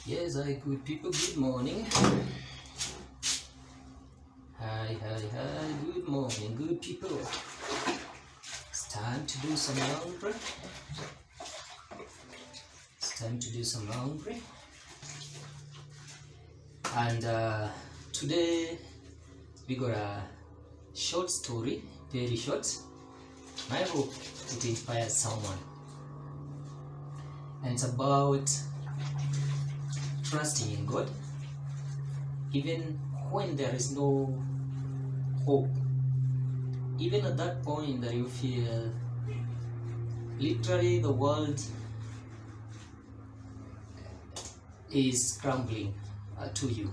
Yes, hi, good people, good morning. Hi, good morning, good people. It's time to do some laundry. And today we got a short story, very short. I hope it inspires someone. And it's about trusting in God, even when there is no hope. Even at that point that you feel literally the world is crumbling to you.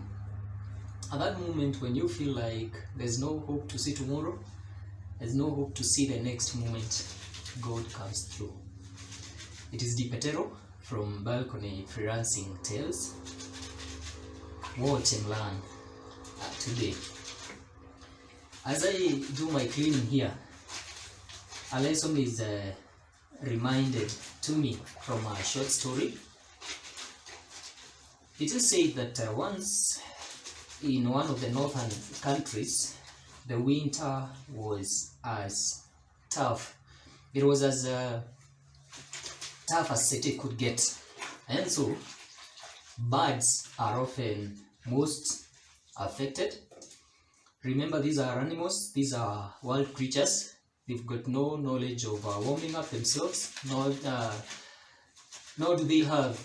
At that moment when you feel like there's no hope to see tomorrow, there's no hope to see the next moment, God comes through. It is Di Petero from Balcony Freelancing Tales. Watch and learn today. As I do my cleaning here, a lesson is reminded to me from a short story. It is said that once in one of the northern countries, the winter was as tough. It was as tough as it could get. And so, birds are often most affected. Remember, these are animals, these are wild creatures. They've got no knowledge of warming up themselves, nor do they have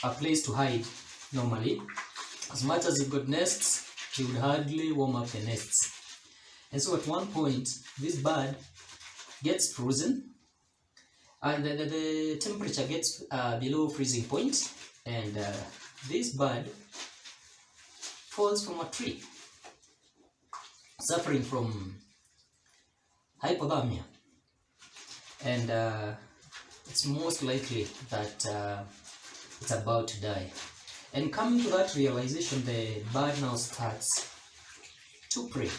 a place to hide normally. As much as they've got nests, they would hardly warm up the nests. And so at one point, this bird gets frozen, and the temperature gets below freezing point, and this bird falls from a tree, suffering from hypothermia, and it's most likely that it's about to die. And coming to that realization, the bird now starts to pray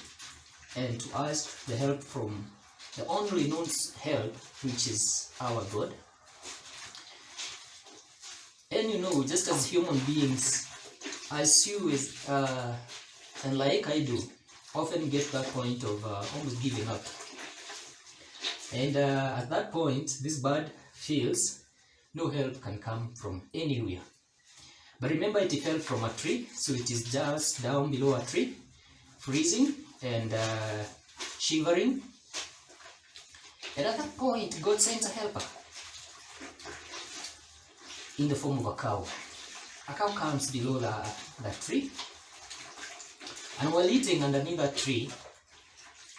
and to ask the help from the only known help, which is our God. And you know, just as human beings, as you and like I do, often get that point of almost giving up. And at that point, this bird feels no help can come from anywhere. But remember, it fell from a tree, so it is just down below a tree, freezing and shivering. And at that point, God sends a helper in the form of a cow. A cow comes below the tree, and while eating underneath that tree,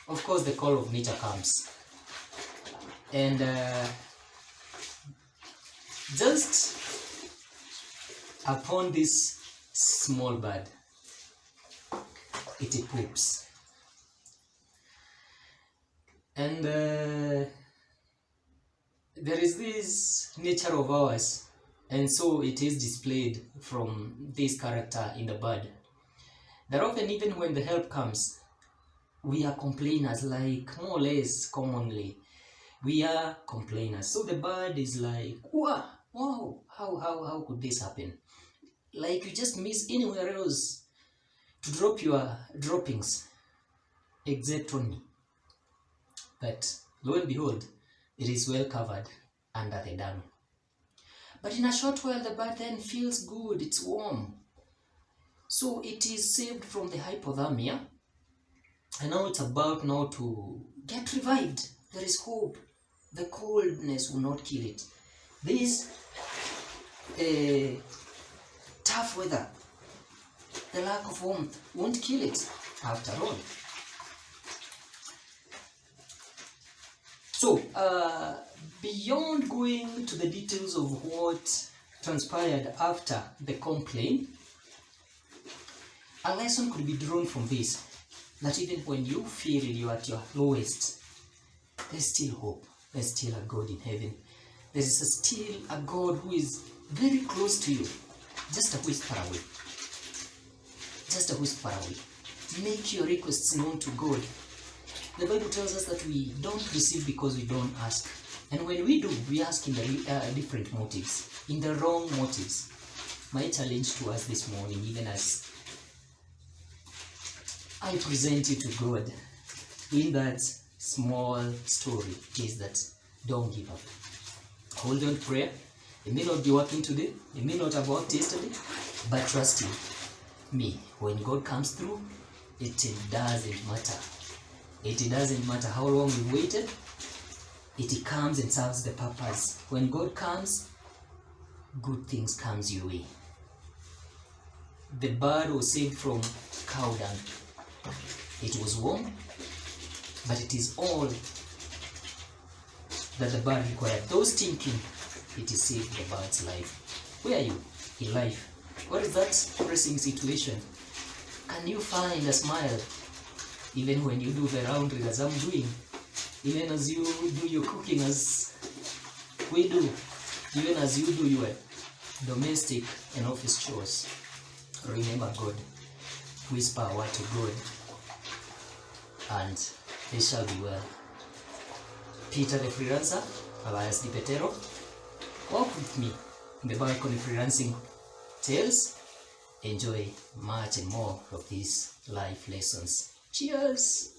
of course, the call of nature comes. And just upon this small bird, it poops. And there is this nature of ours, and so it is displayed from this character in the bird, that often even when the help comes, we are complainers, like more or less commonly. We are complainers. So the bird is like, wow, how could this happen? Like you just miss anywhere else to drop your droppings, except on me. But lo and behold, it is well covered under the dung. But in a short while, the bird then feels good, it's warm. So it is saved from the hypothermia, and now it's about to get revived. There is hope. The coldness will not kill it. This tough weather, the lack of warmth won't kill it after all. So, beyond going to the details of what transpired after the complaint, a lesson could be drawn from this, that even when you feel you are at your lowest, there's still hope. There's still a God in heaven. There is still a God who is very close to you, just a whisper away. Just a whisper away. Make your requests known to God. The Bible tells us that we don't receive because we don't ask. And when we do, we ask in the different motives, in the wrong motives. my challenge to us this morning, even as I present you to God in that small story, is that don't give up. Hold on to prayer. It may not be working today, it may not have worked yesterday, but trust me, when God comes through, it doesn't matter. It doesn't matter how long we waited, it comes and serves the purpose. When God comes, good things comes your way. The bird was saved from cow dung. It was warm, but it is all that the bird required. Though stinking, it is saved the bird's life. Where are you in life? What is that pressing situation? Can you find a smile even when you do the laundry as I'm doing? Even as you do your cooking as we do? Even as you do your domestic and office chores? Remember God. Whisper a word to God, and it shall be well. Peter the freelancer, alias Di Petero, walk with me in the balcony freelancing tales. Enjoy much and more of these life lessons. Cheers!